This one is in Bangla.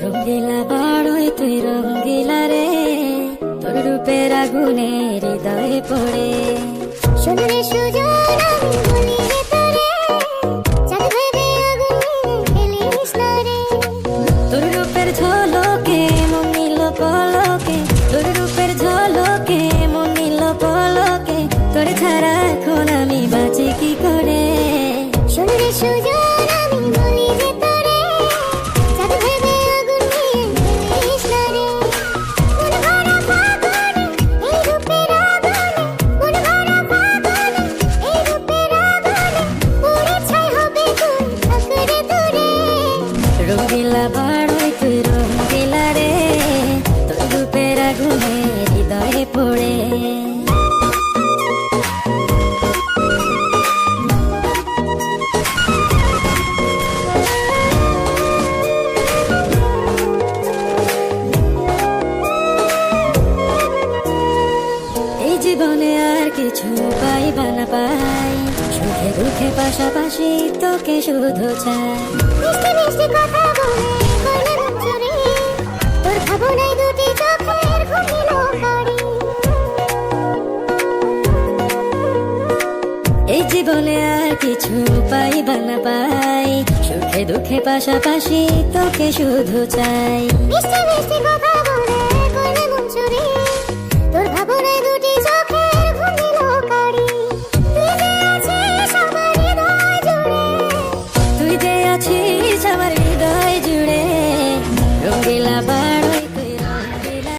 রঙ্গিলা বাড়ই তুই রঙ্গিলা রে, তোর রূপের আগুনে হৃদয়ে পড়ে। শোনরে সুজন আমি বলি রে তোরে, চাঁদ ভেবে আগুন নিয়ে ফেলিস না রে। তোর রূপের ঝলকে মন নিল পলকে, তোর রূপের ঝলকে মন নিল পলকে, তোর ছাড়া এখন আমি বাঁচি কি করে। শোনরে সুজন আমি বলি রে তোরে, চাঁদ ভেবে আগুন নিয়ে ফেলিস না রে। মন ভরা ফাগুনে এই রূপের আগুনে, মন ভরা ফাগুনে এই রূপের আগুনে, পুড়ে ছাই হবে তুই থাক রে দূরে। রঙ্গিলা বাড়ই তুই রঙ্গিলা রে, তোর রূপের আগুনে হৃদয়ে পড়ে। এই জীবনে আর কিছু পাইবা না পাই, সুখে দুঃখে পাশাপাশি তোকে শুধু চাই। মিষ্টি মিষ্টি কথা বলে করলে মন চুরি, তোর ভাবনায় দুটি চোখের ঘুম দিল করি। এই জীবনে আর কিছু পাইবা না পাই, সুখে দুঃখে পাশাপাশি তোকে শুধু চাই। মিষ্টি মিষ্টি কথা বলে করলে মন চুরি,